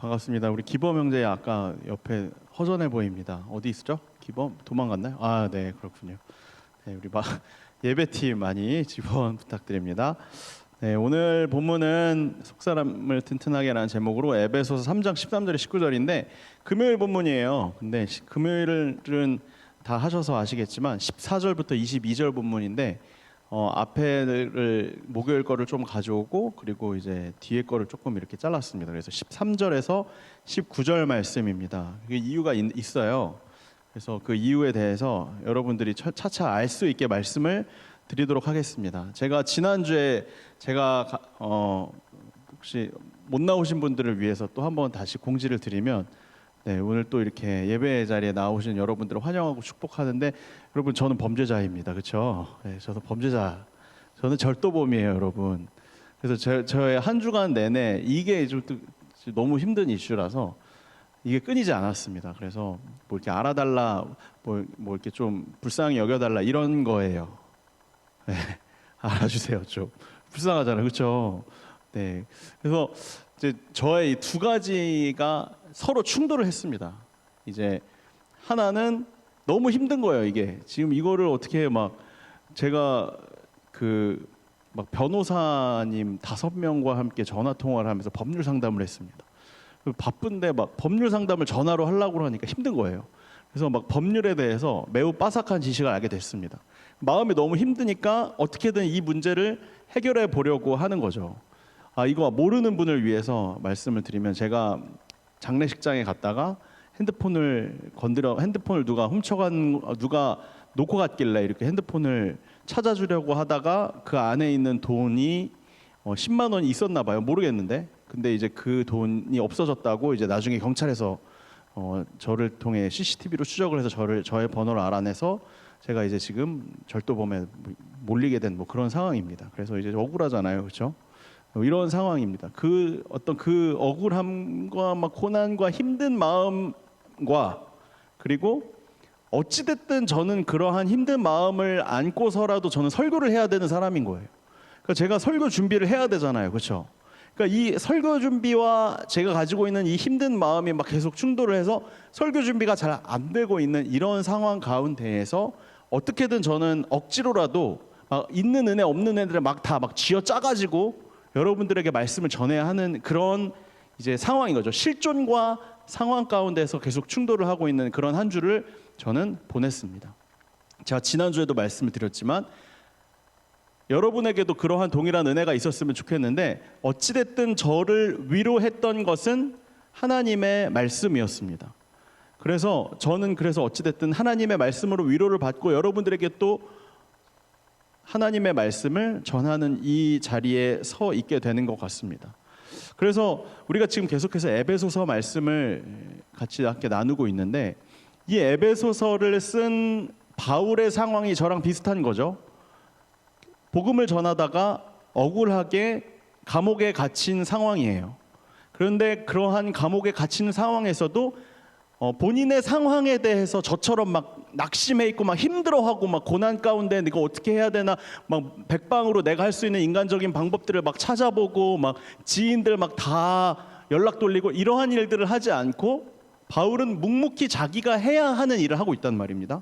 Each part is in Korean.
반갑습니다. 우리 기범 형제 아까 옆에 허전해 보입니다. 어디 있죠? 기범 도망갔나요? 아, 네, 그렇군요. 네, 우리 예배팀 많이 지원 부탁드립니다. 네, 오늘 본문은 속사람을 튼튼하게라는 제목으로 에베소서 3장 13절에 19절인데 금요일 본문이에요. 근데 금요일은 다 하셔서 아시겠지만 14절부터 22절 본문인데 앞에를 목요일 거를 좀 가져오고 그리고 이제 뒤에 거를 조금 이렇게 잘랐습니다. 그래서 13절에서 19절 말씀입니다. 그 이유가 있어요. 그래서 그 이유에 대해서 여러분들이 차차 알 수 있게 말씀을 드리도록 하겠습니다. 제가 지난주에 혹시 못 나오신 분들을 위해서 또 한번 다시 공지를 드리면, 네, 오늘 또 이렇게 예배 자리에 나오신 여러분들을 환영하고 축복하는데, 여러분 저는 범죄자입니다. 그렇죠? 네, 저도 범죄자. 저는 절도범이에요, 여러분. 그래서 저의 한 주간 내내 이게 좀 너무 힘든 이슈라서 이게 끊이지 않았습니다. 그래서 뭐 이렇게 알아달라, 뭐 이렇게 좀 불쌍히 여겨달라 이런 거예요. 네, 알아주세요. 좀 불쌍하잖아요, 그렇죠? 네, 그래서 이제 저의 이 두 가지가 서로 충돌을 했습니다. 이제 하나는 너무 힘든 거예요. 이게 지금 이거를 어떻게 제가 변호사님 5명과 함께 전화 통화를 하면서 법률 상담을 했습니다. 바쁜데 법률 상담을 전화로 하려고 하니까 힘든 거예요. 그래서 법률에 대해서 매우 빠삭한 지식을 알게 됐습니다. 마음이 너무 힘드니까 어떻게든 이 문제를 해결해 보려고 하는 거죠. 이거 모르는 분을 위해서 말씀을 드리면, 제가 장례식장에 갔다가 핸드폰을 누가 누가 놓고 갔길래 이렇게 핸드폰을 찾아주려고 하다가 그 안에 있는 돈이 10만 원이 있었나 봐요. 모르겠는데. 근데 이제 그 돈이 없어졌다고 이제 나중에 경찰에서 저를 통해 CCTV로 추적을 해서 저의 번호를 알아내서 제가 이제 지금 절도범에 몰리게 된 그런 상황입니다. 그래서 이제 억울하잖아요, 그렇죠? 이런 상황입니다. 그 억울함과 고난과 힘든 마음과, 그리고 어찌됐든 저는 그러한 힘든 마음을 안고서라도 저는 설교를 해야 되는 사람인 거예요. 그러니까 제가 설교 준비를 해야 되잖아요, 그렇죠? 그러니까 이 설교 준비와 제가 가지고 있는 이 힘든 마음이 계속 충돌을 해서 설교 준비가 잘 안 되고 있는 이런 상황 가운데에서 어떻게든 저는 억지로라도 있는 은혜 없는 애들을 다 쥐어 짜가지고 여러분들에게 말씀을 전해야 하는 그런 이제 상황인 거죠. 실존과 상황 가운데서 계속 충돌을 하고 있는 그런 한 주를 저는 보냈습니다. 제가 지난주에도 말씀을 드렸지만 여러분에게도 그러한 동일한 은혜가 있었으면 좋겠는데, 어찌됐든 저를 위로했던 것은 하나님의 말씀이었습니다. 그래서 저는 어찌됐든 하나님의 말씀으로 위로를 받고 여러분들에게 또 하나님의 말씀을 전하는 이 자리에 서 있게 되는 것 같습니다. 그래서 우리가 지금 계속해서 에베소서 말씀을 같이 함께 나누고 있는데, 이 에베소서를 쓴 바울의 상황이 저랑 비슷한 거죠. 복음을 전하다가 억울하게 감옥에 갇힌 상황이에요. 그런데 그러한 감옥에 갇힌 상황에서도 본인의 상황에 대해서 저처럼 낙심해 있고 힘들어하고 고난 가운데 내가 어떻게 해야 되나 백방으로 내가 할 수 있는 인간적인 방법들을 찾아보고 지인들 다 연락 돌리고 이러한 일들을 하지 않고, 바울은 묵묵히 자기가 해야 하는 일을 하고 있단 말입니다.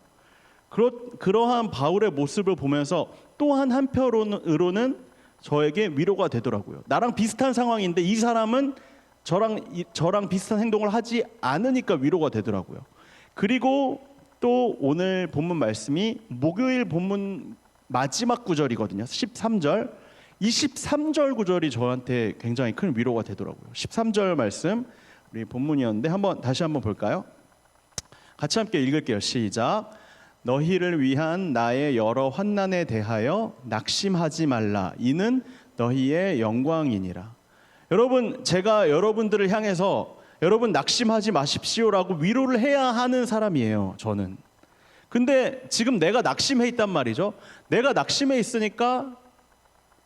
그러한 바울의 모습을 보면서 또한 한편으로는 저에게 위로가 되더라고요. 나랑 비슷한 상황인데 이 사람은 저랑 비슷한 행동을 하지 않으니까 위로가 되더라고요. 그리고 또 오늘 본문 말씀이 목요일 본문 마지막 구절이거든요. 13절. 이 13절 구절이 저한테 굉장히 큰 위로가 되더라고요. 13절 말씀 우리 본문이었는데 다시 한번 볼까요? 같이 함께 읽을게요. 시작. 너희를 위한 나의 여러 환난에 대하여 낙심하지 말라. 이는 너희의 영광이니라. 여러분, 제가 여러분들을 향해서 여러분 낙심하지 마십시오라고 위로를 해야 하는 사람이에요, 저는. 근데 지금 내가 낙심해 있단 말이죠. 내가 낙심해 있으니까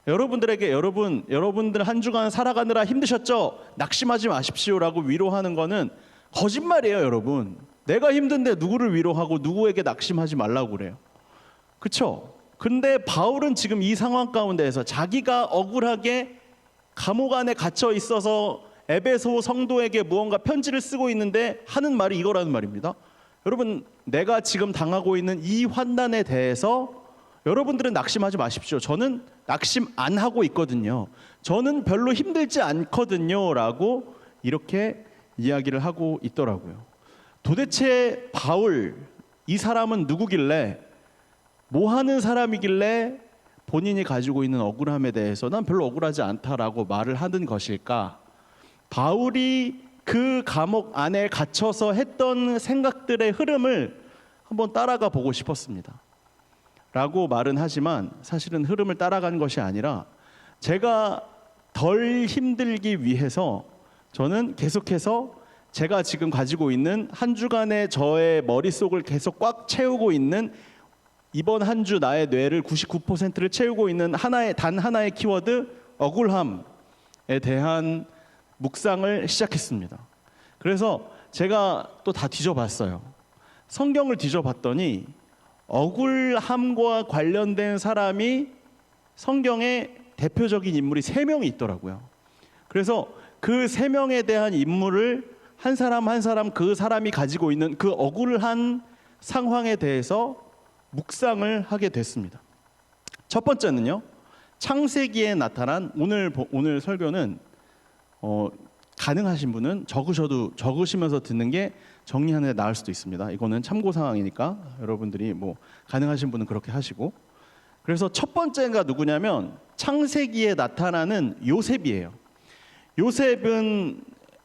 여러분들에게 여러분들 한 주간 살아가느라 힘드셨죠? 낙심하지 마십시오라고 위로하는 거는 거짓말이에요, 여러분. 내가 힘든데 누구를 위로하고 누구에게 낙심하지 말라고 그래요. 그렇죠? 근데 바울은 지금 이 상황 가운데에서 자기가 억울하게 감옥 안에 갇혀 있어서 에베소 성도에게 무언가 편지를 쓰고 있는데 하는 말이 이거라는 말입니다. 여러분, 내가 지금 당하고 있는 이 환난에 대해서 여러분들은 낙심하지 마십시오. 저는 낙심 안 하고 있거든요. 저는 별로 힘들지 않거든요. 라고 이렇게 이야기를 하고 있더라고요. 도대체 바울, 이 사람은 누구길래, 뭐 하는 사람이길래 본인이 가지고 있는 억울함에 대해서 난 별로 억울하지 않다라고 말을 하는 것일까? 바울이 그 감옥 안에 갇혀서 했던 생각들의 흐름을 한번 따라가 보고 싶었습니다. 라고 말은 하지만 사실은 흐름을 따라간 것이 아니라 제가 덜 힘들기 위해서 저는 계속해서 제가 지금 가지고 있는 한 주간의 저의 머릿속을 계속 꽉 채우고 있는, 이번 한 주 나의 뇌를 99%를 채우고 있는 단 하나의 키워드, 억울함에 대한 묵상을 시작했습니다. 그래서 제가 또 다 뒤져봤어요. 성경을 뒤져봤더니 억울함과 관련된 사람이 성경에 대표적인 인물이 3명이 있더라고요. 그래서 그 3명에 대한 인물을 한 사람 한 사람 그 사람이 가지고 있는 그 억울한 상황에 대해서 묵상을 하게 됐습니다. 첫 번째는요, 창세기에 나타난, 오늘 설교는 가능하신 분은 적으시면서 듣는 게 정리하는 데 나을 수도 있습니다. 이거는 참고 사항이니까 여러분들이 뭐 가능하신 분은 그렇게 하시고. 그래서 첫 번째가 누구냐면 창세기에 나타나는 요셉이에요.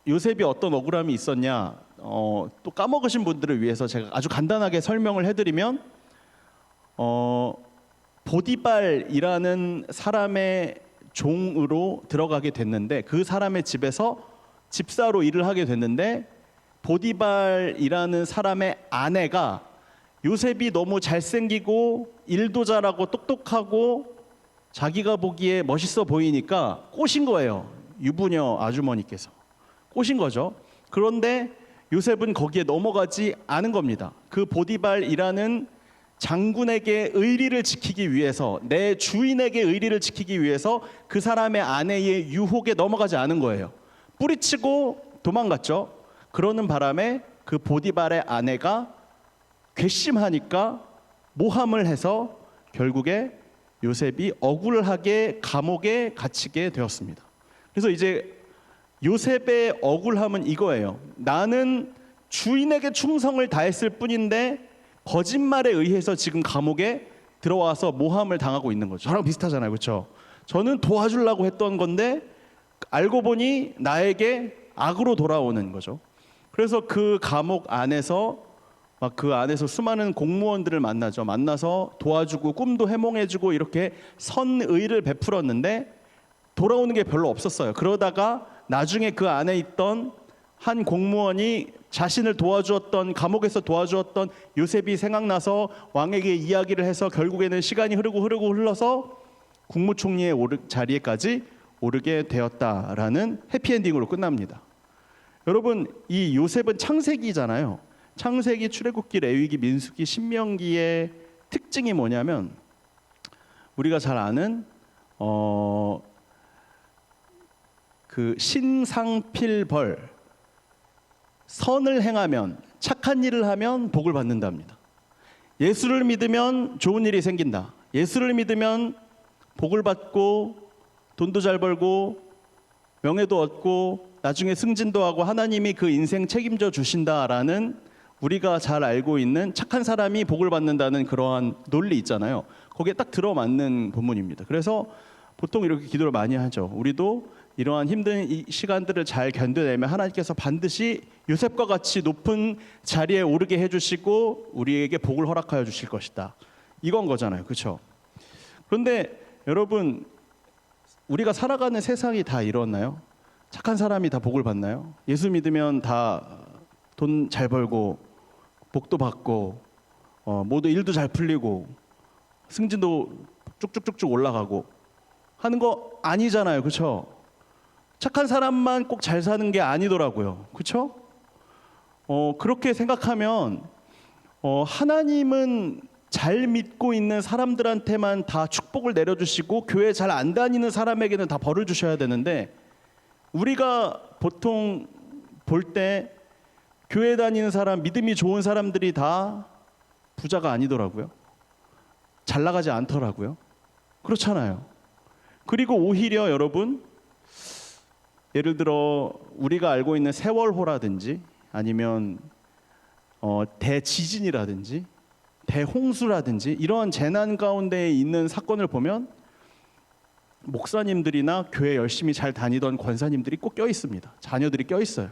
요셉이 어떤 억울함이 있었냐, 또 까먹으신 분들을 위해서 제가 아주 간단하게 설명을 해드리면, 보디발이라는 사람의 종으로 들어가게 됐는데, 그 사람의 집에서 집사로 일을 하게 됐는데, 보디발이라는 사람의 아내가 요셉이 너무 잘생기고 일도 잘하고 똑똑하고 자기가 보기에 멋있어 보이니까 꼬신 거예요. 유부녀 아주머니께서 꼬신 거죠. 그런데 요셉은 거기에 넘어가지 않은 겁니다. 그 보디발이라는 장군에게 의리를 지키기 위해서, 내 주인에게 의리를 지키기 위해서 그 사람의 아내의 유혹에 넘어가지 않은 거예요. 뿌리치고 도망갔죠. 그러는 바람에 그 보디발의 아내가 괘씸하니까 모함을 해서 결국에 요셉이 억울하게 감옥에 갇히게 되었습니다. 그래서 이제 요셉의 억울함은 이거예요. 나는 주인에게 충성을 다했을 뿐인데 거짓말에 의해서 지금 감옥에 들어와서 모함을 당하고 있는 거죠. 저랑 비슷하잖아요, 그렇죠? 저는 도와주려고 했던 건데 알고 보니 나에게 악으로 돌아오는 거죠. 그래서 그 감옥 안에서 그 안에서 수많은 공무원들을 만나죠. 만나서 도와주고 꿈도 해몽해주고 이렇게 선의를 베풀었는데 돌아오는 게 별로 없었어요. 그러다가 나중에 그 안에 있던 한 공무원이 자신을 도와주었던, 감옥에서 도와주었던 요셉이 생각나서 왕에게 이야기를 해서 결국에는 시간이 흘러서 국무총리의 자리에까지 오르게 되었다라는 해피엔딩으로 끝납니다. 여러분, 이 요셉은 창세기잖아요. 창세기, 출애굽기, 레위기, 민수기, 신명기의 특징이 뭐냐면 우리가 잘 아는 그 신상필벌, 선을 행하면, 착한 일을 하면 복을 받는답니다. 예수를 믿으면 좋은 일이 생긴다. 예수를 믿으면 복을 받고 돈도 잘 벌고 명예도 얻고 나중에 승진도 하고 하나님이 그 인생 책임져 주신다라는, 우리가 잘 알고 있는 착한 사람이 복을 받는다는 그러한 논리 있잖아요. 거기에 딱 들어맞는 본문입니다. 그래서 보통 이렇게 기도를 많이 하죠. 우리도 이러한 힘든 이 시간들을 잘 견뎌내면 하나님께서 반드시 요셉과 같이 높은 자리에 오르게 해주시고 우리에게 복을 허락하여 주실 것이다. 이건 거잖아요, 그렇죠? 그런데 여러분, 우리가 살아가는 세상이 다 이렇나요? 착한 사람이 다 복을 받나요? 예수 믿으면 다 돈 잘 벌고 복도 받고 모두 일도 잘 풀리고 승진도 쭉쭉쭉쭉 올라가고 하는 거 아니잖아요, 그렇죠? 착한 사람만 꼭 잘 사는 게 아니더라고요, 그렇죠? 그렇게 생각하면 하나님은 잘 믿고 있는 사람들한테만 다 축복을 내려주시고 교회 잘 안 다니는 사람에게는 다 벌을 주셔야 되는데 우리가 보통 볼 때 교회 다니는 사람, 믿음이 좋은 사람들이 다 부자가 아니더라고요. 잘 나가지 않더라고요. 그렇잖아요. 그리고 오히려 여러분, 예를 들어 우리가 알고 있는 세월호라든지 아니면 대지진이라든지 대홍수라든지 이런 재난 가운데 있는 사건을 보면 목사님들이나 교회 열심히 잘 다니던 권사님들이 꼭 껴 있습니다. 자녀들이 껴 있어요.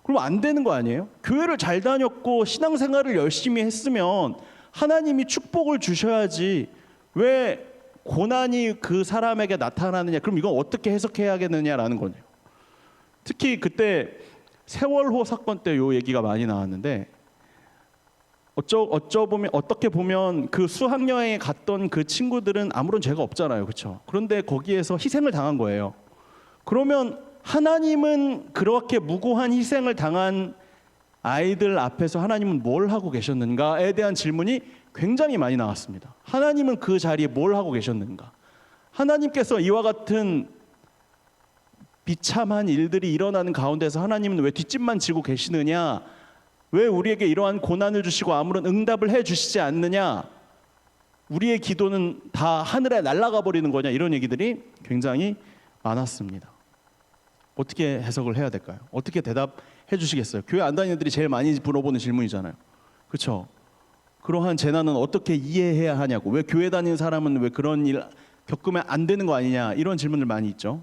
그럼 안 되는 거 아니에요? 교회를 잘 다녔고 신앙생활을 열심히 했으면 하나님이 축복을 주셔야지 왜 고난이 그 사람에게 나타나느냐? 그럼 이건 어떻게 해석해야겠느냐라는 거네요. 특히 그때 세월호 사건 때 요 얘기가 많이 나왔는데 어떻게 보면 그 수학여행에 갔던 그 친구들은 아무런 죄가 없잖아요, 그렇죠? 그런데 거기에서 희생을 당한 거예요. 그러면 하나님은 그렇게 무고한 희생을 당한 아이들 앞에서 하나님은 뭘 하고 계셨는가에 대한 질문이 굉장히 많이 나왔습니다. 하나님은 그 자리에 뭘 하고 계셨는가? 하나님께서 이와 같은 비참한 일들이 일어나는 가운데서 하나님은 왜 뒷짐만 지고 계시느냐? 왜 우리에게 이러한 고난을 주시고 아무런 응답을 해주시지 않느냐? 우리의 기도는 다 하늘에 날아가 버리는 거냐? 이런 얘기들이 굉장히 많았습니다. 어떻게 해석을 해야 될까요? 어떻게 대답해 주시겠어요? 교회 안 다니는 애들이 제일 많이 물어보는 질문이잖아요. 그렇죠? 그러한 재난은 어떻게 이해해야 하냐고. 왜 교회 다니는 사람은 왜 그런 일 겪으면 안 되는 거 아니냐? 이런 질문들 많이 있죠.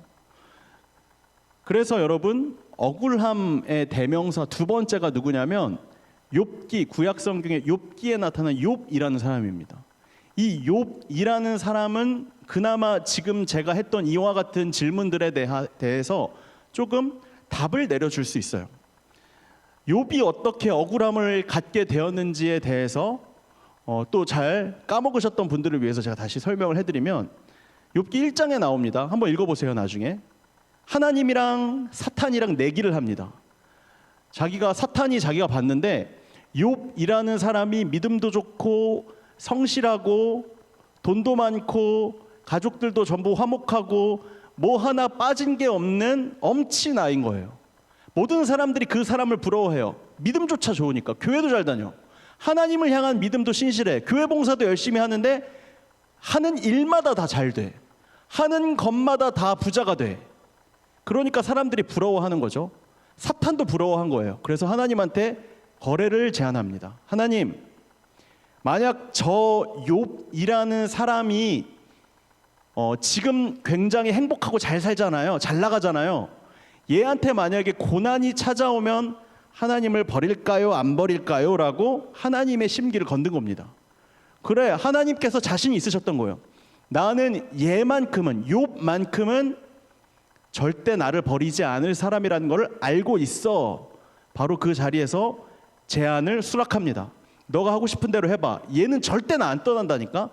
그래서 여러분, 억울함의 대명사 두 번째가 누구냐면 욥기, 구약 성경의 욥기에 나타난 욥이라는 사람입니다. 이 욥이라는 사람은 그나마 지금 제가 했던 이와 같은 질문들에 대해서 조금 답을 내려줄 수 있어요. 욥이 어떻게 억울함을 갖게 되었는지에 대해서 또 잘 까먹으셨던 분들을 위해서 제가 다시 설명을 해드리면 욥기 1장에 나옵니다. 한번 읽어보세요. 나중에 하나님이랑 사탄이랑 내기를 합니다. 사탄이 자기가 봤는데 욥이라는 사람이 믿음도 좋고 성실하고 돈도 많고 가족들도 전부 화목하고 뭐 하나 빠진 게 없는 엄친아인 거예요. 모든 사람들이 그 사람을 부러워해요. 믿음조차 좋으니까. 교회도 잘 다녀. 하나님을 향한 믿음도 신실해. 교회 봉사도 열심히 하는데 하는 일마다 다 잘 돼. 하는 것마다 다 부자가 돼. 그러니까 사람들이 부러워하는 거죠. 사탄도 부러워한 거예요. 그래서 하나님한테 거래를 제안합니다. 하나님, 만약 저 욥이라는 사람이 지금 굉장히 행복하고 잘 살잖아요. 잘 나가잖아요. 얘한테 만약에 고난이 찾아오면 하나님을 버릴까요? 안 버릴까요? 라고 하나님의 심기를 건든 겁니다. 그래, 하나님께서 자신이 있으셨던 거예요. 나는 얘만큼은, 욥만큼은 절대 나를 버리지 않을 사람이라는 걸 알고 있어. 바로 그 자리에서 제안을 수락합니다. 너가 하고 싶은 대로 해봐. 얘는 절대 나 안 떠난다니까.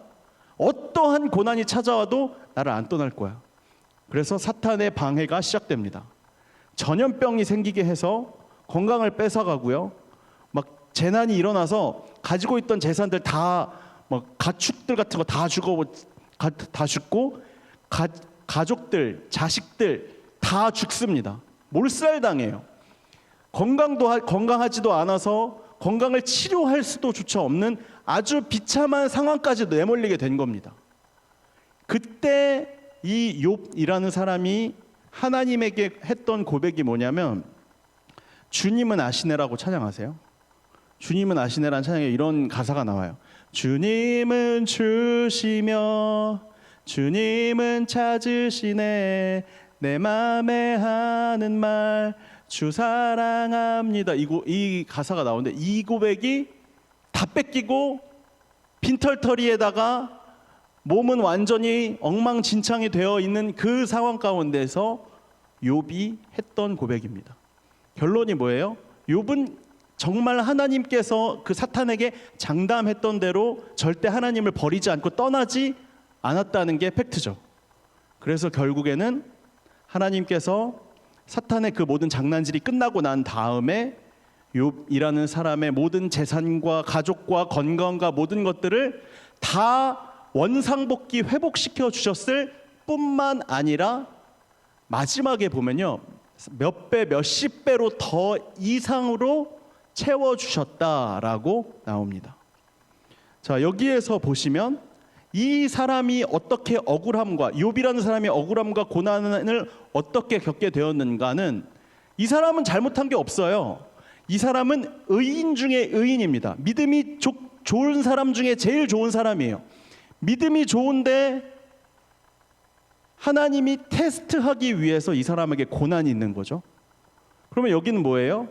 어떠한 고난이 찾아와도 나를 안 떠날 거야. 그래서 사탄의 방해가 시작됩니다. 전염병이 생기게 해서 건강을 뺏어가고요. 막 재난이 일어나서 가지고 있던 재산들 다 막 가축들 같은 거 다 죽고 가족들, 자식들 다 죽습니다. 몰살당해요. 건강하지도 않아서 건강을 치료할 수도 조차 없는 아주 비참한 상황까지 내몰리게 된 겁니다. 그때 이 욥이라는 사람이 하나님에게 했던 고백이 뭐냐면 주님은 아시네라고 찬양하세요. 주님은 아시네라는 찬양에 이런 가사가 나와요. 주님은 주시며 주님은 찾으시네 내 맘에 하는 말 주 사랑합니다. 이 가사가 나오는데 이 고백이 다 뺏기고 빈털터리에다가 몸은 완전히 엉망진창이 되어 있는 그 상황 가운데서 욥이 했던 고백입니다. 결론이 뭐예요? 욥은 정말 하나님께서 그 사탄에게 장담했던 대로 절대 하나님을 버리지 않고 떠나지 않았다는 게 팩트죠. 그래서 결국에는 하나님께서 사탄의 그 모든 장난질이 끝나고 난 다음에 욥이라는 사람의 모든 재산과 가족과 건강과 모든 것들을 다 원상복귀 회복시켜 주셨을 뿐만 아니라 마지막에 보면요, 몇 배, 몇십 배로 더 이상으로 채워주셨다라고 나옵니다. 자, 여기에서 보시면 이 사람이 어떻게 억울함과, 욥이라는 사람이 억울함과 고난을 어떻게 겪게 되었는가는, 이 사람은 잘못한 게 없어요. 이 사람은 의인 중에 의인입니다. 믿음이 좋은 사람 중에 제일 좋은 사람이에요. 믿음이 좋은데 하나님이 테스트하기 위해서 이 사람에게 고난이 있는 거죠. 그러면 여기는 뭐예요?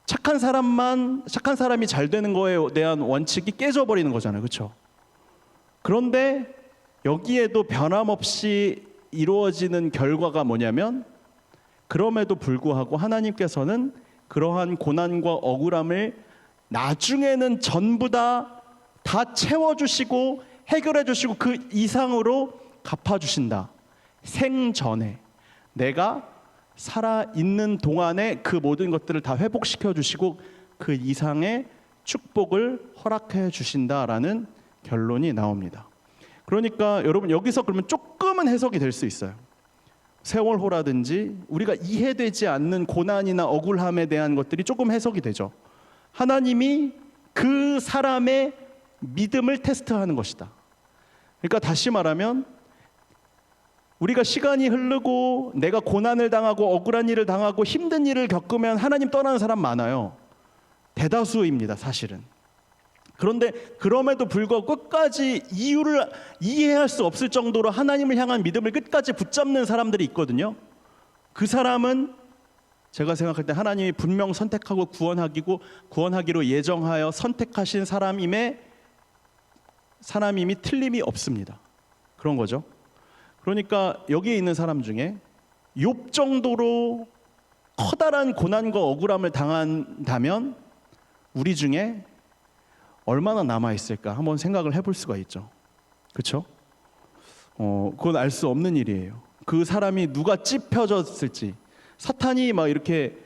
착한 사람이 잘 되는 거에 대한 원칙이 깨져버리는 거잖아요. 그렇죠? 그런데 여기에도 변함없이 이루어지는 결과가 뭐냐면, 그럼에도 불구하고 하나님께서는 그러한 고난과 억울함을 나중에는 전부 다 채워주시고 해결해주시고 그 이상으로 갚아주신다. 생전에, 내가 살아있는 동안에 그 모든 것들을 다 회복시켜 주시고 그 이상의 축복을 허락해 주신다라는 결론이 나옵니다. 그러니까 여러분, 여기서 그러면 조금은 해석이 될 수 있어요. 세월호라든지 우리가 이해되지 않는 고난이나 억울함에 대한 것들이 조금 해석이 되죠. 하나님이 그 사람의 믿음을 테스트하는 것이다. 그러니까 다시 말하면, 우리가 시간이 흐르고 내가 고난을 당하고 억울한 일을 당하고 힘든 일을 겪으면 하나님 떠나는 사람 많아요. 대다수입니다, 사실은. 그런데 그럼에도 불구하고 끝까지 이유를 이해할 수 없을 정도로 하나님을 향한 믿음을 끝까지 붙잡는 사람들이 있거든요. 그 사람은 제가 생각할 때 하나님이 분명 선택하고 구원하기로 예정하여 선택하신 사람임이 틀림이 없습니다. 그런 거죠. 그러니까 여기에 있는 사람 중에 욥 정도로 커다란 고난과 억울함을 당한다면 우리 중에 얼마나 남아있을까 한번 생각을 해볼 수가 있죠. 그렇죠? 그건 알 수 없는 일이에요. 그 사람이 누가 찝혀졌을지, 사탄이 막 이렇게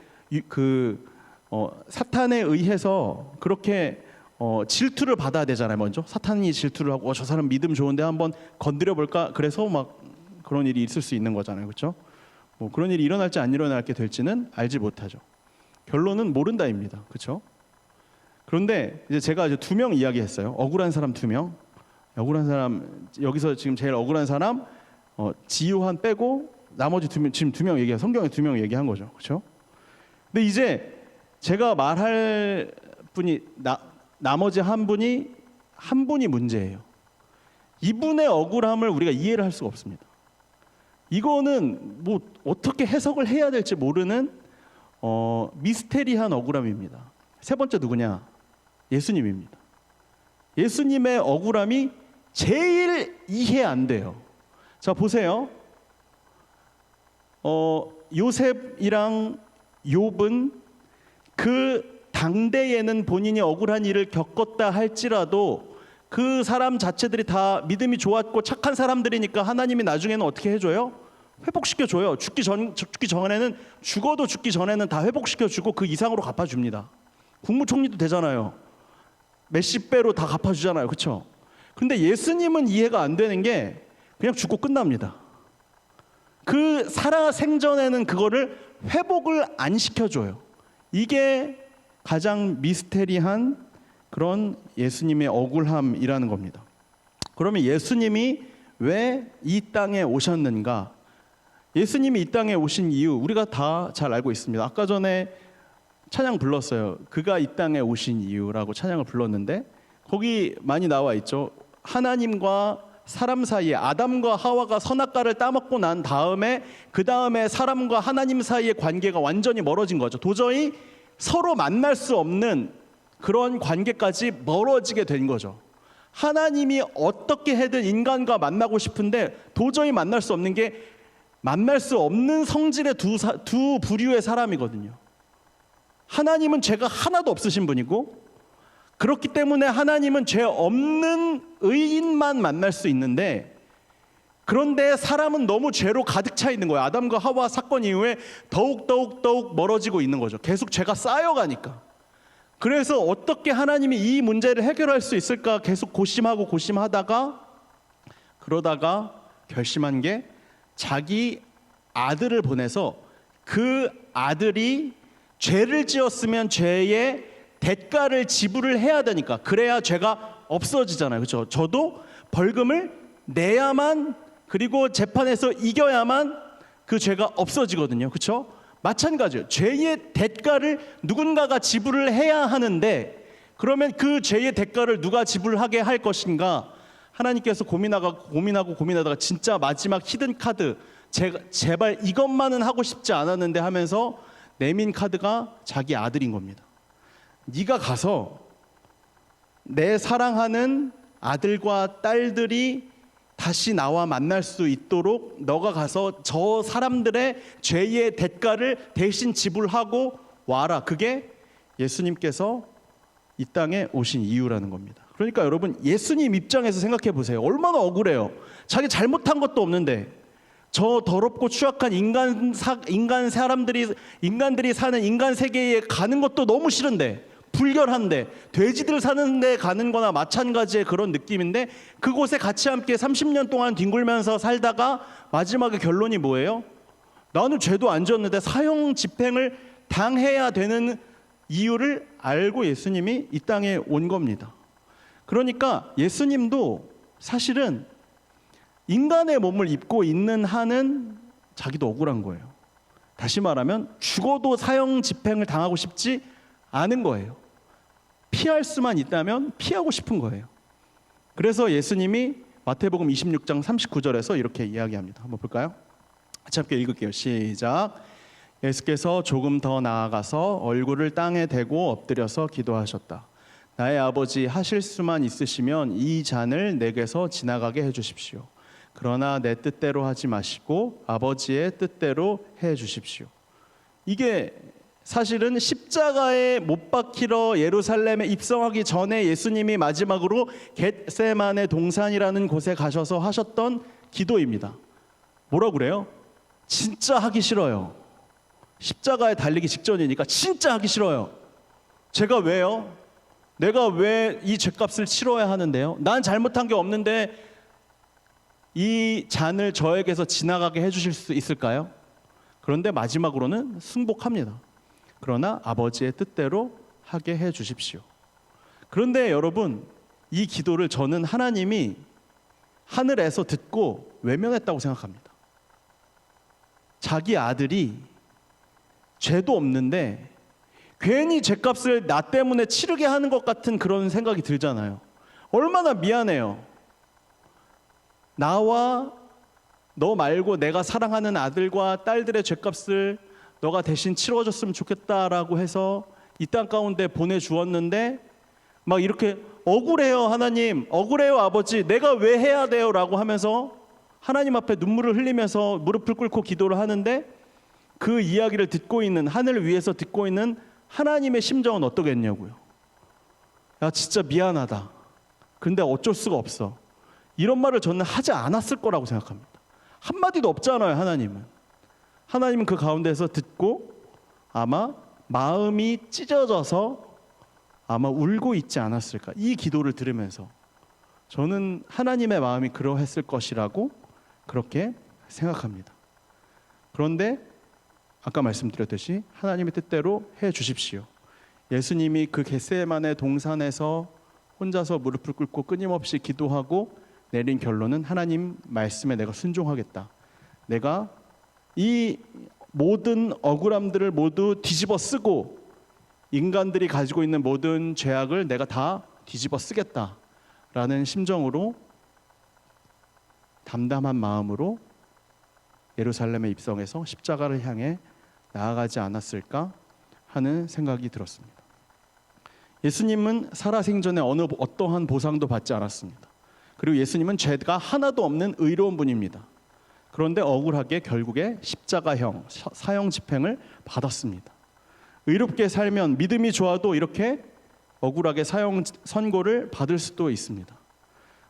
사탄에 의해서 그렇게 질투를 받아야 되잖아요. 먼저 사탄이 질투를 하고 저 사람 믿음 좋은데 한번 건드려 볼까, 그래서 막 그런 일이 있을 수 있는 거잖아요. 그렇죠? 그런 일이 일어날지 안 일어나게 될지는 알지 못하죠. 결론은 모른다입니다. 그렇죠? 그런데 이제 제가 이제 2명 이야기했어요. 억울한 사람 2명. 억울한 사람, 여기서 지금 제일 억울한 사람 지요한 빼고 나머지 2명, 지금 2명 얘기해, 성경에 2명 얘기한 거죠. 그렇죠? 근데 이제 제가 말할 분이 나머지 한 분이 문제예요. 이분의 억울함을 우리가 이해를 할 수가 없습니다. 이거는 뭐 어떻게 해석을 해야 될지 모르는 미스테리한 억울함입니다. 세 번째 누구냐? 예수님입니다. 예수님의 억울함이 제일 이해 안 돼요. 자, 보세요. 요셉이랑 욥은 그 당대에는 본인이 억울한 일을 겪었다 할지라도 그 사람 자체들이 다 믿음이 좋았고 착한 사람들이니까 하나님이 나중에는 어떻게 해줘요? 회복시켜줘요. 죽기 전에는, 죽어도 죽기 전에는 다 회복시켜주고 그 이상으로 갚아줍니다. 국무총리도 되잖아요. 몇십 배로 다 갚아주잖아요. 그렇죠? 근데 예수님은 이해가 안 되는 게 그냥 죽고 끝납니다. 그 살아 생전에는 그거를 회복을 안 시켜줘요. 이게 가장 미스테리한 그런 예수님의 억울함이라는 겁니다. 그러면 예수님이 왜 이 땅에 오셨는가? 예수님이 이 땅에 오신 이유 우리가 다 잘 알고 있습니다. 아까 전에 찬양 불렀어요. 그가 이 땅에 오신 이유라고 찬양을 불렀는데 거기 많이 나와 있죠. 하나님과 사람 사이에, 아담과 하와가 선악과를 따먹고 난 다음에 그 다음에 사람과 하나님 사이의 관계가 완전히 멀어진 거죠. 도저히 서로 만날 수 없는 그런 관계까지 멀어지게 된 거죠. 하나님이 어떻게 해든 인간과 만나고 싶은데 도저히 만날 수 없는 게, 만날 수 없는 성질의 두 부류의 사람이거든요. 하나님은 죄가 하나도 없으신 분이고, 그렇기 때문에 하나님은 죄 없는 의인만 만날 수 있는데, 그런데 사람은 너무 죄로 가득 차 있는 거예요. 아담과 하와 사건 이후에 더욱 멀어지고 있는 거죠. 계속 죄가 쌓여가니까. 그래서 어떻게 하나님이 이 문제를 해결할 수 있을까 계속 고심하다가, 그러다가 결심한 게 자기 아들을 보내서 그 아들이 죄를 지었으면 죄의 대가를 지불을 해야 되니까, 그래야 죄가 없어지잖아요. 그렇죠? 저도 벌금을 내야만, 그리고 재판에서 이겨야만 그 죄가 없어지거든요. 그렇죠? 마찬가지예요. 죄의 대가를 누군가가 지불을 해야 하는데, 그러면 그 죄의 대가를 누가 지불하게 할 것인가? 하나님께서 고민하다가 진짜 마지막 히든 카드, 제발 이것만은 하고 싶지 않았는데 하면서 내민 카드가 자기 아들인 겁니다. 네가 가서 내 사랑하는 아들과 딸들이 다시 나와 만날 수 있도록 너가 가서 저 사람들의 죄의 대가를 대신 지불하고 와라. 그게 예수님께서 이 땅에 오신 이유라는 겁니다. 그러니까 여러분, 예수님 입장에서 생각해 보세요. 얼마나 억울해요. 자기 잘못한 것도 없는데 저 더럽고 추악한 인간들이 사는 인간 세계에 가는 것도 너무 싫은데, 불결한데, 돼지들 사는 데 가는 거나 마찬가지의 그런 느낌인데, 그곳에 같이 함께 30년 동안 뒹굴면서 살다가 마지막에 결론이 뭐예요? 나는 죄도 안 지었는데 사형 집행을 당해야 되는 이유를 알고 예수님이 이 땅에 온 겁니다. 그러니까 예수님도 사실은 인간의 몸을 입고 있는 한은 자기도 억울한 거예요. 다시 말하면 죽어도 사형 집행을 당하고 싶지 않은 거예요. 피할 수만 있다면 피하고 싶은 거예요. 그래서 예수님이 마태복음 26장 39절에서 이렇게 이야기합니다. 한번 볼까요? 같이 함께 읽을게요. 시작. 예수께서 조금 더 나아가서 얼굴을 땅에 대고 엎드려서 기도하셨다. 나의 아버지, 하실 수만 있으시면 이 잔을 내게서 지나가게 해주십시오. 그러나 내 뜻대로 하지 마시고 아버지의 뜻대로 해주십시오. 이게 사실은 십자가에 못 박히러 예루살렘에 입성하기 전에 예수님이 마지막으로 겟세마네 동산이라는 곳에 가셔서 하셨던 기도입니다. 뭐라고 그래요? 진짜 하기 싫어요. 십자가에 달리기 직전이니까 진짜 하기 싫어요. 제가 왜요? 내가 왜 이 죄값을 치러야 하는데요? 난 잘못한 게 없는데 이 잔을 저에게서 지나가게 해주실 수 있을까요? 그런데 마지막으로는 승복합니다. 그러나 아버지의 뜻대로 하게 해주십시오. 그런데 여러분, 이 기도를 저는 하나님이 하늘에서 듣고 외면했다고 생각합니다. 자기 아들이 죄도 없는데 괜히 죄값을 나 때문에 치르게 하는 것 같은 그런 생각이 들잖아요. 얼마나 미안해요. 나와 너 말고 내가 사랑하는 아들과 딸들의 죄값을 너가 대신 치러줬으면 좋겠다라고 해서 이 땅 가운데 보내주었는데 막 이렇게 억울해요 하나님, 억울해요 아버지, 내가 왜 해야 돼요? 라고 하면서 하나님 앞에 눈물을 흘리면서 무릎을 꿇고 기도를 하는데, 그 이야기를 듣고 있는, 하늘 위에서 듣고 있는 하나님의 심정은 어떠겠냐고요. 야, 진짜 미안하다. 근데 어쩔 수가 없어. 이런 말을 저는 하지 않았을 거라고 생각합니다. 한마디도 없잖아요, 하나님은. 하나님은 그 가운데서 듣고 아마 마음이 찢어져서 아마 울고 있지 않았을까. 이 기도를 들으면서 저는 하나님의 마음이 그러했을 것이라고 그렇게 생각합니다. 그런데 아까 말씀드렸듯이 하나님의 뜻대로 해 주십시오. 예수님이 그 겟세마네 동산에서 혼자서 무릎을 꿇고 끊임없이 기도하고 내린 결론은 하나님 말씀에 내가 순종하겠다. 내가 이 모든 억울함들을 모두 뒤집어 쓰고 인간들이 가지고 있는 모든 죄악을 내가 다 뒤집어 쓰겠다라는 심정으로, 담담한 마음으로 예루살렘에 입성해서 십자가를 향해 나아가지 않았을까 하는 생각이 들었습니다. 예수님은 살아생전에 어떠한 보상도 받지 않았습니다. 그리고 예수님은 죄가 하나도 없는 의로운 분입니다. 그런데 억울하게 결국에 십자가형, 사형 집행을 받았습니다. 의롭게 살면, 믿음이 좋아도 이렇게 억울하게 사형 선고를 받을 수도 있습니다.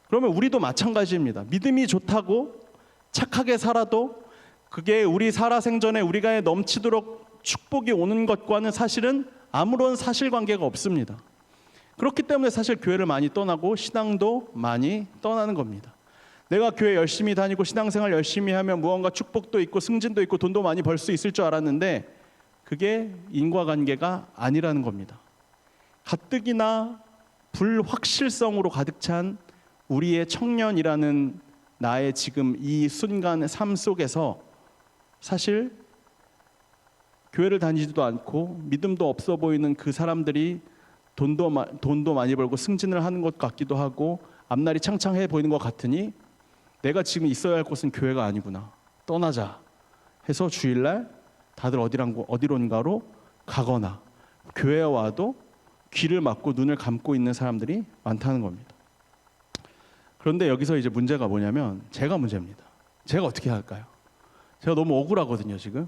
그러면 우리도 마찬가지입니다. 믿음이 좋다고 착하게 살아도 그게 우리 살아생전에 우리가 넘치도록 축복이 오는 것과는 사실은 아무런 사실관계가 없습니다. 그렇기 때문에 사실 교회를 많이 떠나고 신앙도 많이 떠나는 겁니다. 내가 교회 열심히 다니고 신앙생활 열심히 하면 무언가 축복도 있고 승진도 있고 돈도 많이 벌 수 있을 줄 알았는데 그게 인과관계가 아니라는 겁니다. 가뜩이나 불확실성으로 가득 찬 우리의 청년이라는 나의 지금 이 순간의 삶 속에서 사실 교회를 다니지도 않고 믿음도 없어 보이는 그 사람들이 돈도 많이 벌고 승진을 하는 것 같기도 하고 앞날이 창창해 보이는 것 같으니 내가 지금 있어야 할 곳은 교회가 아니구나, 떠나자 해서 주일날 다들 어디론가로 가거나 교회에 와도 귀를 막고 눈을 감고 있는 사람들이 많다는 겁니다. 그런데 여기서 이제 문제가 뭐냐면 제가 문제입니다. 제가 어떻게 할까요? 제가 너무 억울하거든요 지금.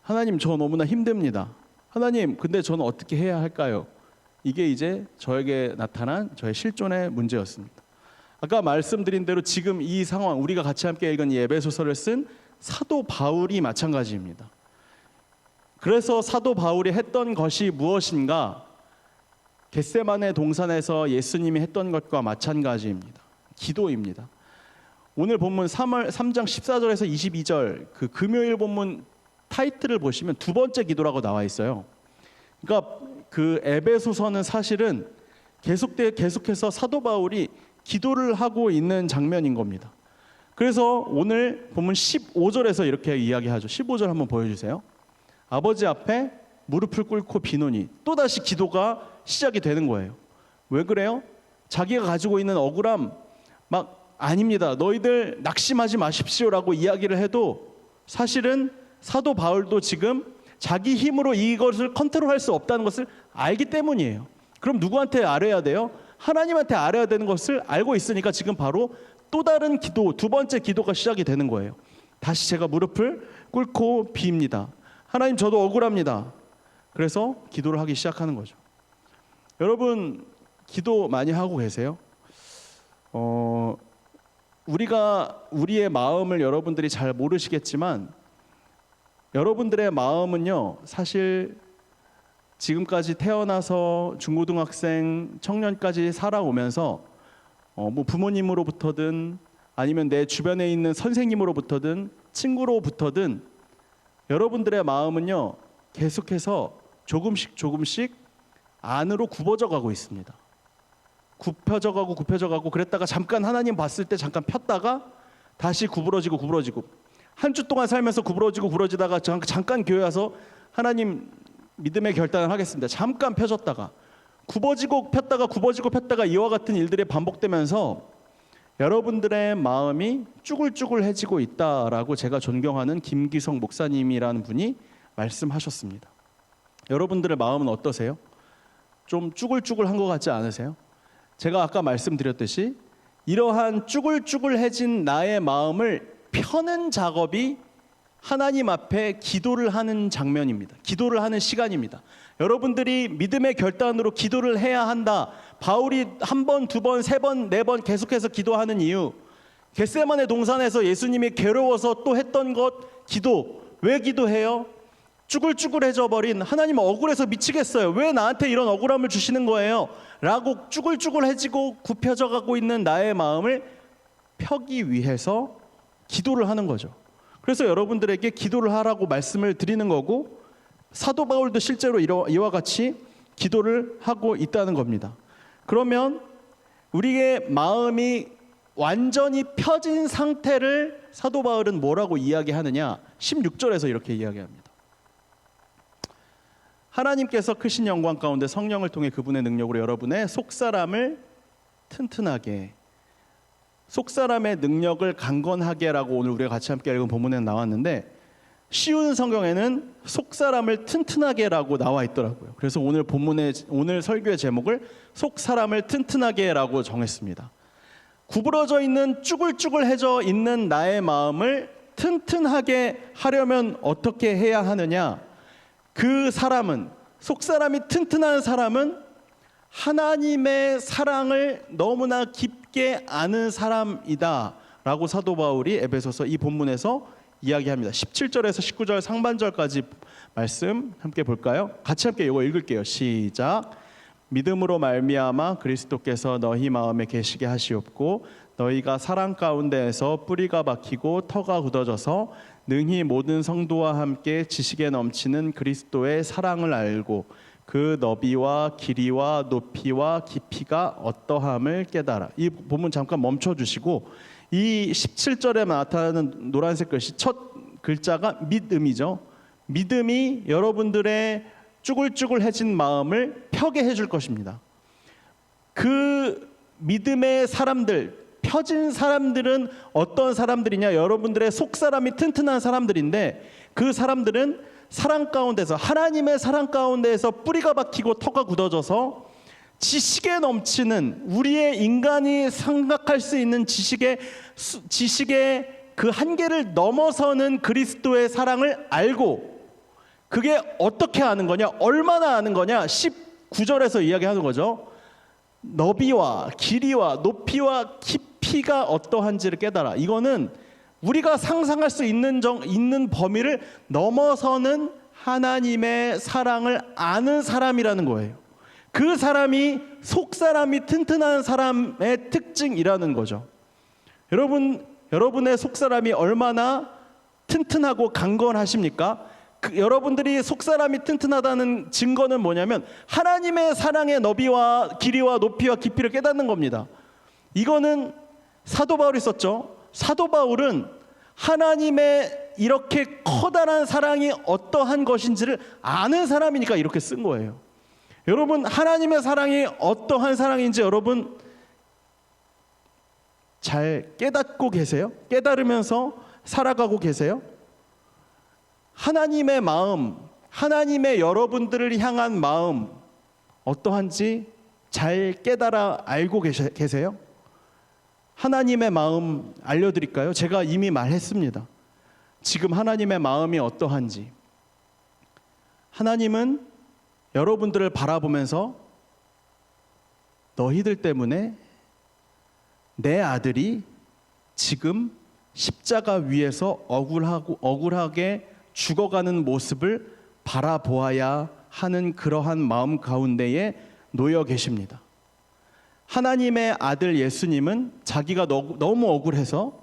하나님, 저 너무나 힘듭니다. 하나님, 근데 저는 어떻게 해야 할까요? 이게 이제 저에게 나타난 저의 실존의 문제였습니다. 아까 말씀드린 대로 지금 이 상황, 우리가 같이 함께 읽은 이 에베소서를 쓴 사도 바울이 마찬가지입니다. 그래서 사도 바울이 했던 것이 무엇인가? 겟세마네 동산에서 예수님이 했던 것과 마찬가지입니다. 기도입니다. 오늘 본문 3장 14절에서 22절 그 금요일 본문 타이틀을 보시면 두 번째 기도라고 나와 있어요. 그러니까 그 에베소서는 사실은 계속해서 사도 바울이 기도를 하고 있는 장면인 겁니다. 그래서 오늘 본문 15절에서 이렇게 이야기하죠. 15절 한번 보여주세요. 아버지 앞에 무릎을 꿇고 비노니, 또다시 기도가 시작이 되는 거예요. 왜 그래요? 자기가 가지고 있는 억울함 막 아닙니다. 너희들 낙심하지 마십시오라고 이야기를 해도 사실은 사도 바울도 지금 자기 힘으로 이것을 컨트롤할 수 없다는 것을 알기 때문이에요. 그럼 누구한테 아뢰야 돼요? 하나님한테 아뢰야 되는 것을 알고 있으니까 지금 바로 또 다른 기도, 두 번째 기도가 시작이 되는 거예요. 다시 제가 무릎을 꿇고 빕니다. 하나님, 저도 억울합니다. 그래서 기도를 하기 시작하는 거죠. 여러분, 기도 많이 하고 계세요? 우리의 마음을 여러분들이 잘 모르시겠지만 여러분들의 마음은요, 사실 지금까지 태어나서 중고등학생, 청년까지 살아오면서 뭐 부모님으로부터든 아니면 내 주변에 있는 선생님으로부터든 친구로부터든 여러분들의 마음은요, 계속해서 조금씩 안으로 굽어져 가고 있습니다. 굽혀져 가고 그랬다가 잠깐 하나님 봤을 때 잠깐 폈다가 다시 구부러지고 한 주 동안 살면서 구부러지다가 잠깐 교회 와서 하나님 믿음의 결단을 하겠습니다. 잠깐 펴졌다가 굽어지고 폈다가 이와 같은 일들이 반복되면서 여러분들의 마음이 쭈글쭈글해지고 있다라고 제가 존경하는 김기성 목사님이라는 분이 말씀하셨습니다. 여러분들의 마음은 어떠세요? 좀 쭈글쭈글한 것 같지 않으세요? 제가 아까 말씀드렸듯이 이러한 쭈글쭈글해진 나의 마음을 펴는 작업이 하나님 앞에 기도를 하는 장면입니다. 기도를 하는 시간입니다. 여러분들이 믿음의 결단으로 기도를 해야 한다. 바울이 한 번, 두 번, 세 번, 네 번 계속해서 기도하는 이유, 겟세마네 동산에서 예수님이 괴로워서 또 했던 것, 기도. 왜 기도해요? 쭈글쭈글해져 버린 하나님, 억울해서 미치겠어요. 왜 나한테 이런 억울함을 주시는 거예요? 라고 쭈글쭈글해지고 굽혀져 가고 있는 나의 마음을 펴기 위해서 기도를 하는 거죠. 그래서 여러분들에게 기도를 하라고 말씀을 드리는 거고, 사도 바울도 실제로 이와 같이 기도를 하고 있다는 겁니다. 그러면 우리의 마음이 완전히 펴진 상태를 사도 바울은 뭐라고 이야기하느냐? 16절에서 이렇게 이야기합니다. 하나님께서 크신 영광 가운데 성령을 통해 그분의 능력으로 여러분의 속사람을 튼튼하게, 속사람의 능력을 강건하게라고 오늘 우리가 같이 함께 읽은 본문에 나왔는데, 쉬운 성경에는 속사람을 튼튼하게라고 나와 있더라고요. 그래서 오늘 설교의 제목을 속사람을 튼튼하게라고 정했습니다. 구부러져 있는, 쭈글쭈글해져 있는 나의 마음을 튼튼하게 하려면 어떻게 해야 하느냐? 그 사람은, 속사람이 튼튼한 사람은 하나님의 사랑을 너무나 깊게 아는 사람이다 라고 사도 바울이 에베소서 이 본문에서 이야기합니다. 17절에서 19절 상반절까지 말씀 함께 볼까요? 같이 함께 이거 읽을게요. 시작. 믿음으로 말미암아 그리스도께서 너희 마음에 계시게 하시옵고 너희가 사랑 가운데에서 뿌리가 박히고 터가 굳어져서 능히 모든 성도와 함께 지식에 넘치는 그리스도의 사랑을 알고 그 너비와 길이와 높이와 깊이가 어떠함을 깨달아. 이 본문 잠깐 멈춰 주시고, 이 17절에 나타나는 노란색 글씨, 첫 글자가 믿음이죠. 믿음이 여러분들의 쭈글쭈글해진 마음을 펴게 해줄 것입니다. 그 믿음의 사람들, 펴진 사람들은 어떤 사람들이냐? 여러분들의 속사람이 튼튼한 사람들인데, 그 사람들은 사랑 가운데서, 하나님의 사랑 가운데에서 뿌리가 박히고 터가 굳어져서 지식에 넘치는, 우리의 인간이 생각할 수 있는 지식의 그 한계를 넘어서는 그리스도의 사랑을 알고, 그게 어떻게 아는 거냐? 얼마나 아는 거냐? 19절에서 이야기하는 거죠. 너비와 길이와 높이와 깊이가 어떠한지를 깨달아. 이거는 우리가 상상할 수 있는 범위를 넘어서는 하나님의 사랑을 아는 사람이라는 거예요. 그 사람이 속사람이 튼튼한 사람의 특징이라는 거죠. 여러분의 속사람이 얼마나 튼튼하고 강건하십니까? 여러분들이 속사람이 튼튼하다는 증거는 뭐냐면 하나님의 사랑의 너비와 길이와 높이와 깊이를 깨닫는 겁니다. 이거는 사도 바울이 썼죠. 사도 바울은 하나님의 이렇게 커다란 사랑이 어떠한 것인지를 아는 사람이니까 이렇게 쓴 거예요. 여러분, 하나님의 사랑이 어떠한 사랑인지 여러분 잘 깨닫고 계세요? 깨달으면서 살아가고 계세요? 하나님의 마음, 하나님의 여러분들을 향한 마음 어떠한지 잘 깨달아 알고 계세요? 하나님의 마음 알려드릴까요? 제가 이미 말했습니다. 지금 하나님의 마음이 어떠한지. 하나님은 여러분들을 바라보면서 너희들 때문에 내 아들이 지금 십자가 위에서 억울하게 죽어가는 모습을 바라보아야 하는 그러한 마음 가운데에 놓여 계십니다. 하나님의 아들 예수님은 자기가 너무 억울해서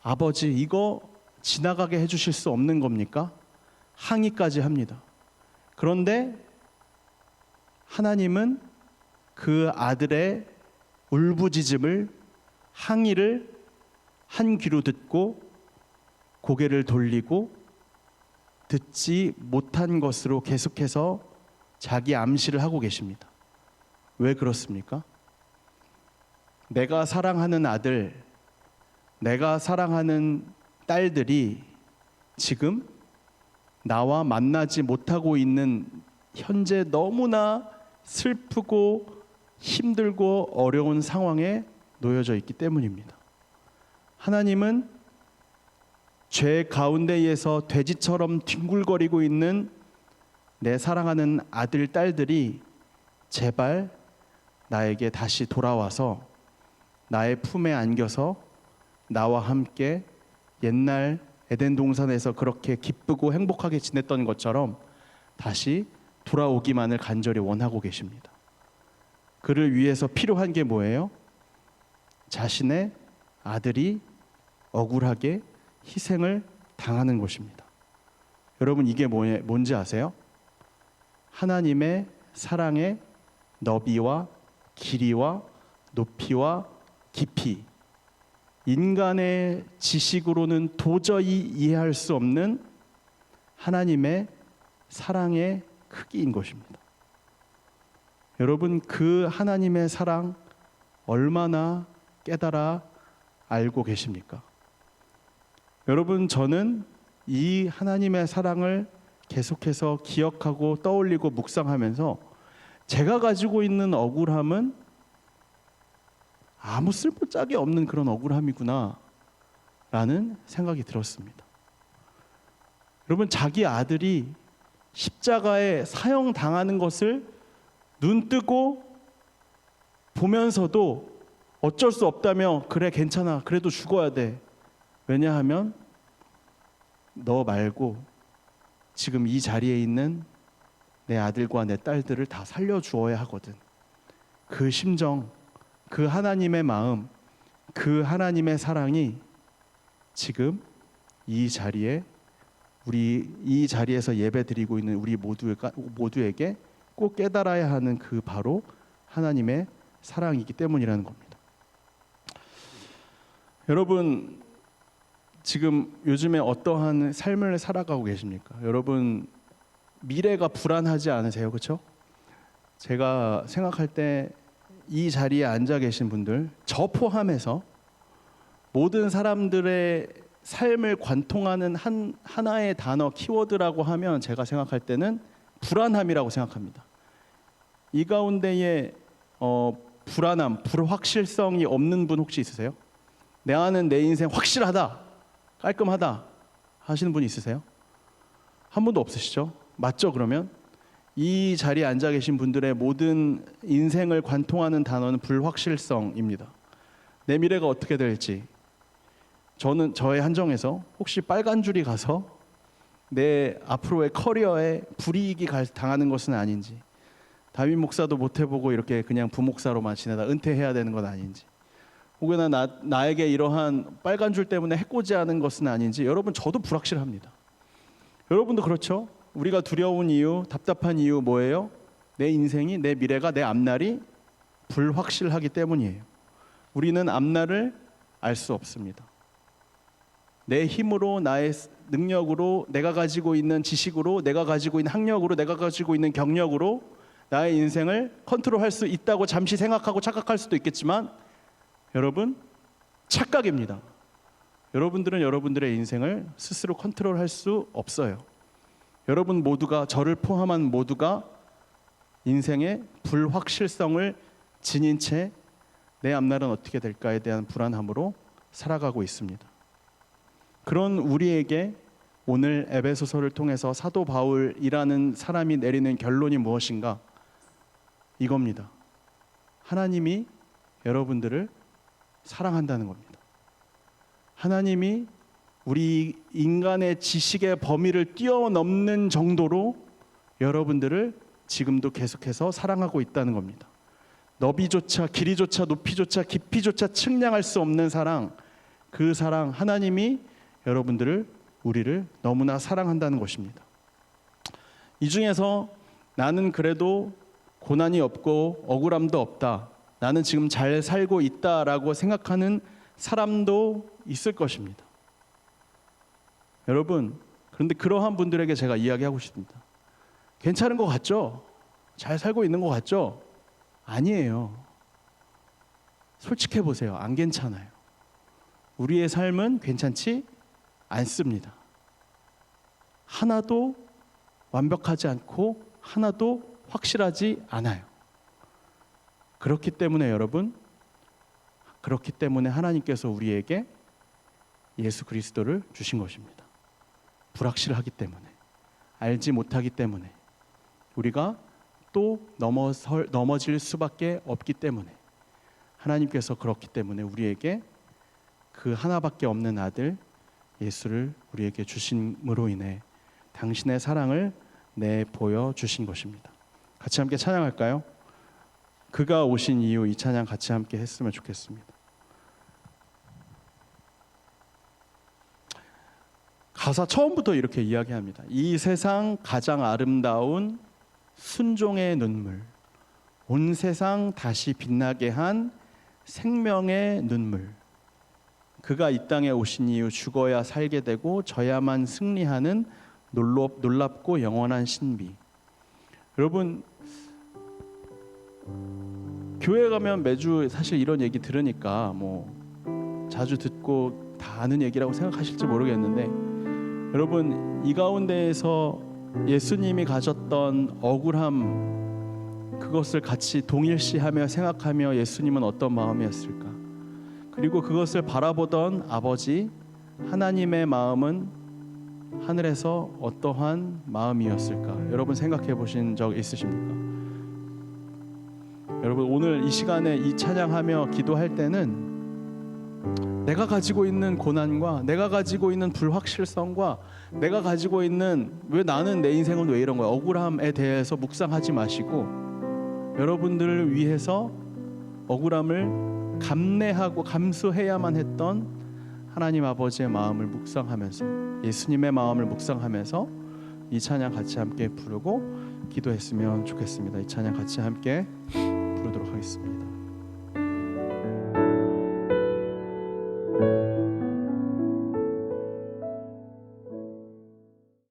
아버지 이거 지나가게 해주실 수 없는 겁니까? 항의까지 합니다. 그런데 하나님은 그 아들의 울부짖음을, 항의를 한 귀로 듣고 고개를 돌리고 듣지 못한 것으로 계속해서 자기 암시를 하고 계십니다. 왜 그렇습니까? 내가 사랑하는 아들, 내가 사랑하는 딸들이 지금 나와 만나지 못하고 있는 현재 너무나 슬프고 힘들고 어려운 상황에 놓여져 있기 때문입니다. 하나님은 죄 가운데에서 돼지처럼 뒹굴거리고 있는 내 사랑하는 아들, 딸들이 제발 나에게 다시 돌아와서 나의 품에 안겨서 나와 함께 옛날 에덴 동산에서 그렇게 기쁘고 행복하게 지냈던 것처럼 다시 돌아오기만을 간절히 원하고 계십니다. 그를 위해서 필요한 게 뭐예요? 자신의 아들이 억울하게 희생을 당하는 것입니다. 여러분, 이게 뭔지 아세요? 하나님의 사랑의 너비와 길이와 높이와 깊이, 인간의 지식으로는 도저히 이해할 수 없는 하나님의 사랑의 크기인 것입니다. 여러분, 그 하나님의 사랑 얼마나 깨달아 알고 계십니까? 여러분, 저는 이 하나님의 사랑을 계속해서 기억하고 떠올리고 묵상하면서 제가 가지고 있는 억울함은 아무 쓸모짝이 없는 그런 억울함이구나 라는 생각이 들었습니다. 여러분, 자기 아들이 십자가에 사형당하는 것을 눈뜨고 보면서도 어쩔 수 없다며 그래 괜찮아 그래도 죽어야 돼. 왜냐하면 너 말고 지금 이 자리에 있는 내 아들과 내 딸들을 다 살려주어야 하거든. 그 심정, 그 하나님의 마음, 그 하나님의 사랑이 지금 이 자리에 우리 이 자리에서 예배드리고 있는 우리 모두에게 꼭 깨달아야 하는 그 바로 하나님의 사랑이기 때문이라는 겁니다. 여러분 지금 요즘에 어떠한 삶을 살아가고 계십니까? 여러분 미래가 불안하지 않으세요? 그렇죠? 제가 생각할 때 이 자리에 앉아 계신 분들 저 포함해서 모든 사람들의 삶을 관통하는 하나의 단어 키워드라고 하면 제가 생각할 때는 불안함이라고 생각합니다. 이 가운데에 불안함, 불확실성이 없는 분 혹시 있으세요? 내 인생 확실하다, 깔끔하다 하시는 분 있으세요? 한 분도 없으시죠? 맞죠? 그러면 이 자리에 앉아 계신 분들의 모든 인생을 관통하는 단어는 불확실성입니다. 내 미래가 어떻게 될지, 저는 저의 한정에서 혹시 빨간 줄이 가서 내 앞으로의 커리어에 불이익이 당하는 것은 아닌지, 담임 목사도 못 해보고 이렇게 그냥 부목사로만 지내다 은퇴해야 되는 건 아닌지, 혹은 나에게 이러한 빨간 줄 때문에 해코지하는 것은 아닌지, 여러분 저도 불확실합니다. 여러분도 그렇죠? 우리가 두려운 이유, 답답한 이유 뭐예요? 내 인생이, 내 미래가, 내 앞날이 불확실하기 때문이에요. 우리는 앞날을 알 수 없습니다. 내 힘으로, 나의 능력으로, 내가 가지고 있는 지식으로, 내가 가지고 있는 학력으로, 내가 가지고 있는 경력으로 나의 인생을 컨트롤할 수 있다고 잠시 생각하고 착각할 수도 있겠지만, 여러분 착각입니다. 여러분들은 여러분들의 인생을 스스로 컨트롤할 수 없어요. 여러분 모두가, 저를 포함한 모두가 인생의 불확실성을 지닌 채 내 앞날은 어떻게 될까에 대한 불안함으로 살아가고 있습니다. 그런 우리에게 오늘 에베소서를 통해서 사도 바울이라는 사람이 내리는 결론이 무엇인가? 이겁니다. 하나님이 여러분들을 사랑한다는 겁니다. 하나님이 우리 인간의 지식의 범위를 뛰어넘는 정도로 여러분들을 지금도 계속해서 사랑하고 있다는 겁니다. 너비조차 길이조차 높이조차 깊이조차 측량할 수 없는 사랑, 그 사랑, 하나님이 우리를 너무나 사랑한다는 것입니다. 이 중에서 나는 그래도 고난이 없고 억울함도 없다, 나는 지금 잘 살고 있다라고 생각하는 사람도 있을 것입니다. 여러분, 그런데 그러한 분들에게 제가 이야기하고 싶습니다. 괜찮은 것 같죠? 잘 살고 있는 것 같죠? 아니에요. 솔직해 보세요. 안 괜찮아요. 우리의 삶은 괜찮지 않습니다. 하나도 완벽하지 않고 하나도 확실하지 않아요. 그렇기 때문에 여러분, 그렇기 때문에 하나님께서 우리에게 예수 그리스도를 주신 것입니다. 불확실하기 때문에, 알지 못하기 때문에, 우리가 또 넘어질 수밖에 없기 때문에, 하나님께서 그렇기 때문에 우리에게 그 하나밖에 없는 아들 예수를 우리에게 주심으로 인해 당신의 사랑을 내보여 주신 것입니다. 같이 함께 찬양할까요? 그가 오신 이유, 이 찬양 같이 함께 했으면 좋겠습니다. 가사 처음부터 이렇게 이야기합니다. 이 세상 가장 아름다운 순종의 눈물, 온 세상 다시 빛나게 한 생명의 눈물, 그가 이 땅에 오신 이유, 죽어야 살게 되고 져야만 승리하는 놀랍고 영원한 신비. 여러분, 교회 가면 매주 사실 이런 얘기 들으니까 뭐 자주 듣고 다 아는 얘기라고 생각하실지 모르겠는데, 여러분, 이 가운데에서 예수님이 가졌던 억울함, 그것을 같이 동일시하며 생각하며 예수님은 어떤 마음이었을까? 그리고 그것을 바라보던 아버지 하나님의 마음은 하늘에서 어떠한 마음이었을까? 여러분 생각해 보신 적 있으십니까? 여러분, 오늘 이 시간에 이 찬양하며 기도할 때는 내가 가지고 있는 고난과 내가 가지고 있는 불확실성과 내가 가지고 있는 왜 나는 내 인생은 왜 이런 거야, 억울함에 대해서 묵상하지 마시고 여러분들을 위해서 억울함을 감내하고 감수해야만 했던 하나님 아버지의 마음을 묵상하면서 예수님의 마음을 묵상하면서 이 찬양 같이 함께 부르고 기도했으면 좋겠습니다. 이 찬양 같이 함께 부르도록 하겠습니다.